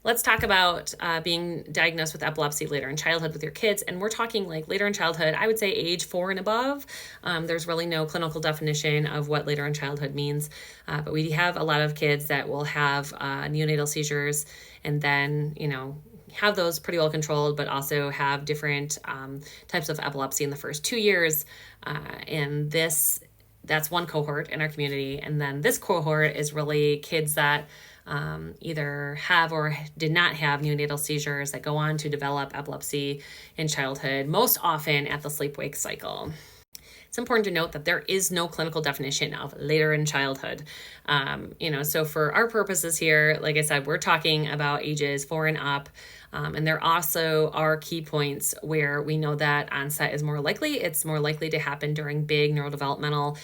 Let's talk about being diagnosed with epilepsy later in childhood with your kids. And we're talking like later in childhood, I would say age 4 and above. There's really no clinical definition of what later in childhood means. But we have a lot of kids that will have neonatal seizures and then, have those pretty well controlled, but also have different types of epilepsy in the first 2 years. And that's one cohort in our community. And then this cohort is really kids that either have or did not have neonatal seizures that go on to develop epilepsy in childhood, most often at the sleep-wake cycle. It's important to note that there is no clinical definition of later in childhood. So for our purposes here, like I said, we're talking about ages 4 and up. And there also are key points where we know that onset is more likely. It's more likely to happen during big neurodevelopmental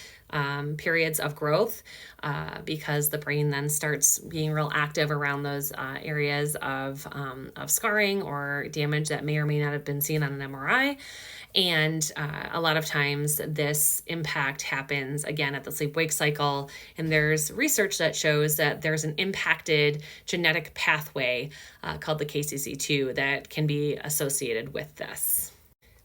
periods of growth because the brain then starts being real active around those areas of scarring or damage that may or may not have been seen on an MRI. And a lot of times this impact happens again at the sleep-wake cycle. And there's research that shows that there's an impacted genetic pathway called the KCC2 that can be associated with this.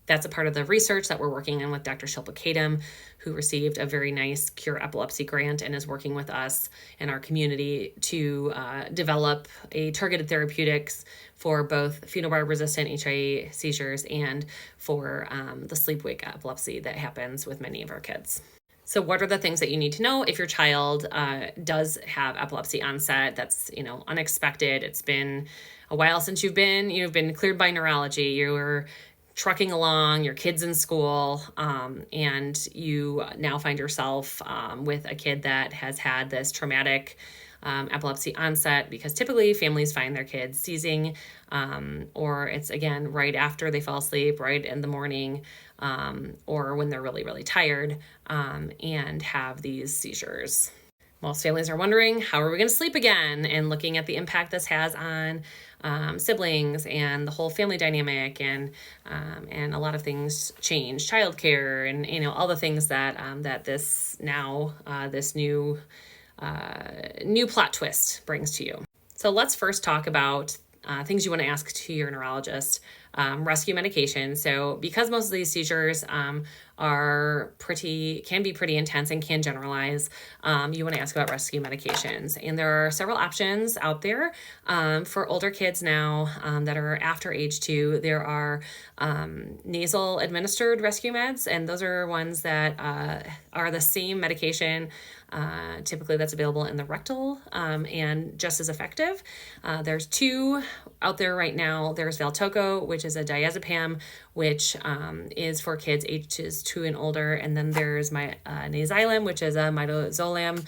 That's a part of the research that we're working on with Dr. Shilpa Kadam, who received a very nice Cure Epilepsy grant and is working with us in our community to develop a targeted therapeutics for both phenobarb-resistant HIE seizures and for the sleep-wake epilepsy that happens with many of our kids. So what are the things that you need to know if your child does have epilepsy onset that's, unexpected? It's been a while since you've been cleared by neurology. You're trucking along, your kid's in school, and you now find yourself with a kid that has had this traumatic epilepsy onset, because typically families find their kids seizing, or it's again right after they fall asleep, right in the morning, or when they're really, really tired, and have these seizures. Most families are wondering, how are we going to sleep again? And looking at the impact this has on siblings and the whole family dynamic, and a lot of things change, childcare, and all the things that this new plot twist brings to you. So let's first talk about things you want to ask to your neurologist. Rescue medication. So because most of these seizures can be pretty intense and can generalize, you want to ask about rescue medications. And there are several options out there for older kids now that are after age 2. There are nasal administered rescue meds, and those are ones that are the same medication typically that's available in the rectal and just as effective. There's 2 out there right now. There's Valtoco, which is a diazepam, which is for kids ages 2 and older. And then there's my Naxylem, which is a midazolam.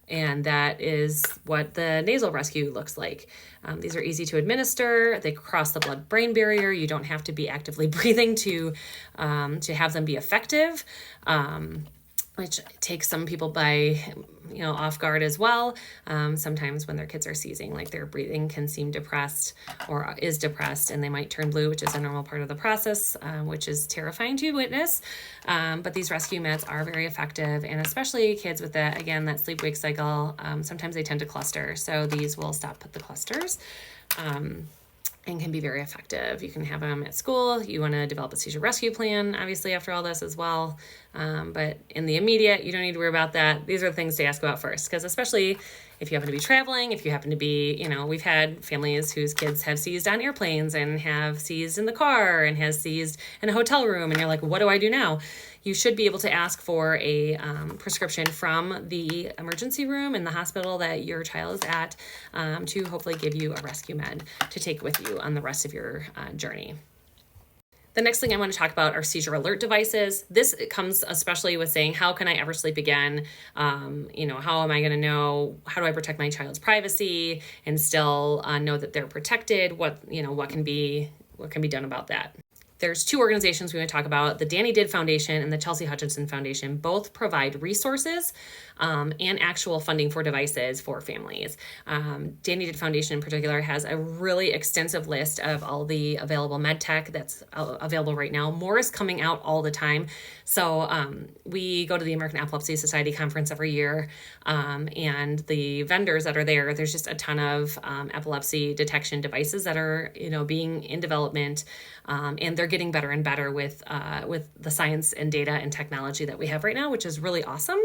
And that is what the nasal rescue looks like. These are easy to administer. They cross the blood-brain barrier. You don't have to be actively breathing to have them be effective. Which takes some people by, off guard as well. Sometimes when their kids are seizing, like their breathing can seem depressed or is depressed, and they might turn blue, which is a normal part of the process, which is terrifying to witness. But these rescue meds are very effective, and especially kids with that sleep-wake cycle, sometimes they tend to cluster. So these will stop the clusters. And can be very effective. You can have them at school. You want to develop a seizure rescue plan, obviously, after all this as well. But in the immediate, you don't need to worry about that. These are the things to ask about first, because especially if you happen to be traveling, if you happen to be, we've had families whose kids have seized on airplanes and have seized in the car and has seized in a hotel room, and you're like, what do I do now? You should be able to ask for a prescription from the emergency room in the hospital that your child is at to hopefully give you a rescue med to take with you on the rest of your journey. The next thing I want to talk about are seizure alert devices. This comes especially with saying, how can I ever sleep again? How am I going to know? How do I protect my child's privacy and still know that they're protected? What can be done about that? There's two organizations we want to talk about. The Danny Did Foundation and the Chelsea Hutchinson Foundation both provide resources and actual funding for devices for families. Danny Did Foundation in particular has a really extensive list of all the available med tech that's available right now. More is coming out all the time. So we go to the American Epilepsy Society conference every year, and the vendors that are there, there's just a ton of epilepsy detection devices that are being in development, and they're getting better and better with the science and data and technology that we have right now, which is really awesome.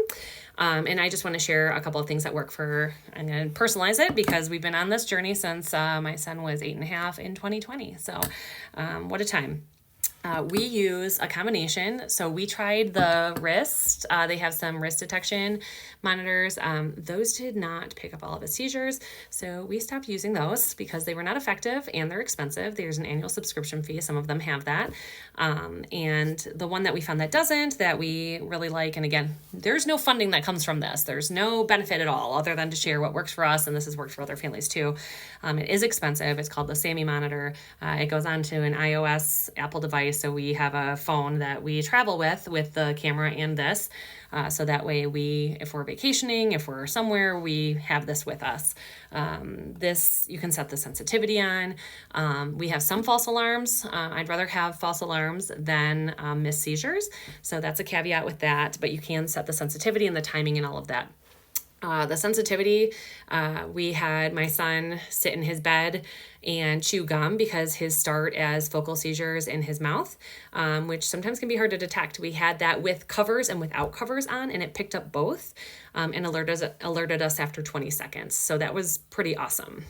And I just want to share a couple of things that work I'm going to personalize it because we've been on this journey since my son was 8.5 in 2020. So what a time. We use a combination. So we tried the wrist. They have some wrist detection monitors. Those did not pick up all of his seizures. So we stopped using those because they were not effective and they're expensive. There's an annual subscription fee. Some of them have that. And the one that we found that doesn't, that we really like, and again, there's no funding that comes from this. There's no benefit at all other than to share what works for us. And this has worked for other families too. It is expensive. It's called the SAMI monitor. It goes onto an iOS Apple device. So we have a phone that we travel with the camera and this. So that way if we're vacationing, if we're somewhere, we have this with us. This, you can set the sensitivity on. We have some false alarms. I'd rather have false alarms than missed seizures. So that's a caveat with that, but you can set the sensitivity and the timing and all of that. The sensitivity, we had my son sit in his bed and chew gum because his start as focal seizures in his mouth, which sometimes can be hard to detect. We had that with covers and without covers on, and it picked up both and alerted us after 20 seconds. So that was pretty awesome.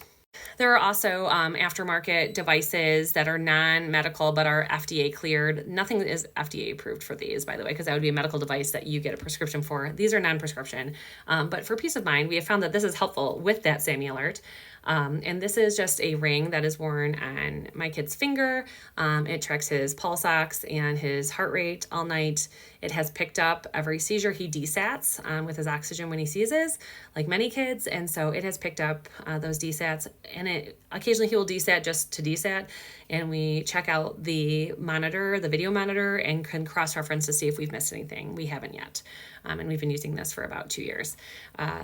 There are also aftermarket devices that are non-medical but are FDA cleared. Nothing is FDA approved for these, by the way, because that would be a medical device that you get a prescription for. These are non-prescription. But for peace of mind, we have found that this is helpful with that SAMI alert. And this is just a ring that is worn on my kid's finger. It tracks his pulse ox and his heart rate all night. It has picked up every seizure he desats with his oxygen when he seizes, like many kids. And so it has picked up those desats, and occasionally he will desat just to desat. And we check out the monitor, the video monitor, and can cross-reference to see if we've missed anything. We haven't yet. And we've been using this for about 2 years.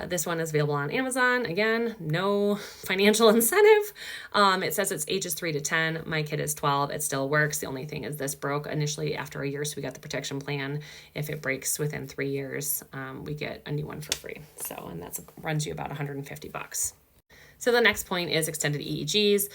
This one is available on Amazon. Again, no financial incentive. It says it's ages 3 to 10. My kid is 12. It still works. The only thing is this broke initially after a year, so we got the protection plan. If it breaks within 3 years, we get a new one for free. And that runs you about $150. So the next point is extended EEGs.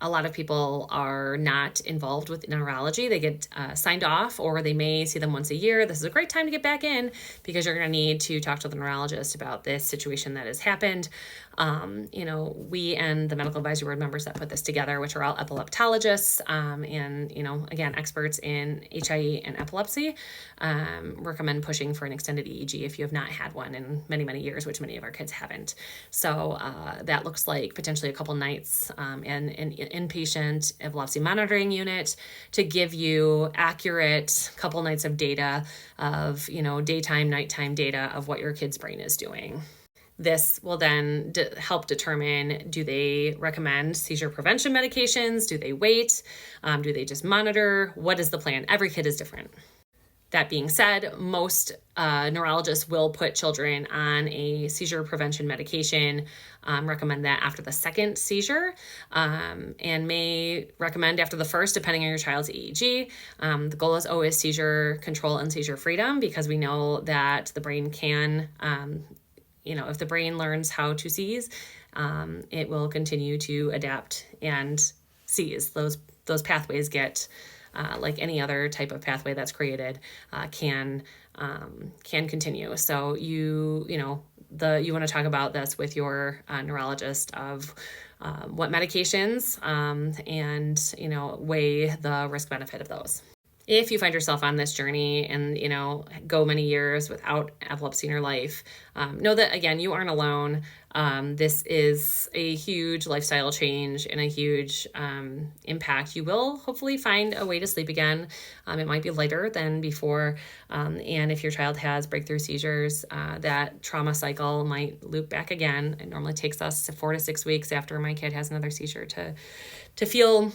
A lot of people are not involved with neurology. They get signed off, or they may see them once a year. This is a great time to get back in because you're going to need to talk to the neurologist about this situation that has happened. We and the medical advisory board members that put this together, which are all epileptologists, and, again, experts in HIE and epilepsy, recommend pushing for an extended EEG if you have not had one in many, many years, which many of our kids haven't. So that looks like potentially a couple nights and an inpatient epilepsy monitoring unit to give you accurate couple nights of data of, daytime, nighttime data of what your kid's brain is doing. This will then help determine, do they recommend seizure prevention medications? Do they wait? Do they just monitor? What is the plan? Every kid is different. That being said, most neurologists will put children on a seizure prevention medication, recommend that after the second seizure, and may recommend after the first, depending on your child's EEG. The goal is always seizure control and seizure freedom, because we know that the brain can, if the brain learns how to seize, it will continue to adapt and seize. Those pathways get, like any other type of pathway that's created, can continue. So you want to talk about this with your neurologist of what medications and weigh the risk benefit of those. If you find yourself on this journey and, go many years without epilepsy in your life, know that, again, you aren't alone. This is a huge lifestyle change and a huge impact. You will hopefully find a way to sleep again. It might be lighter than before. And if your child has breakthrough seizures, that trauma cycle might loop back again. It normally takes us 4 to 6 weeks after my kid has another seizure to feel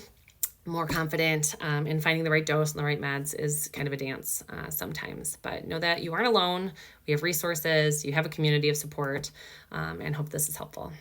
more confident in finding the right dose and the right meds is kind of a dance sometimes. But know that you aren't alone. We have resources, you have a community of support, and hope this is helpful.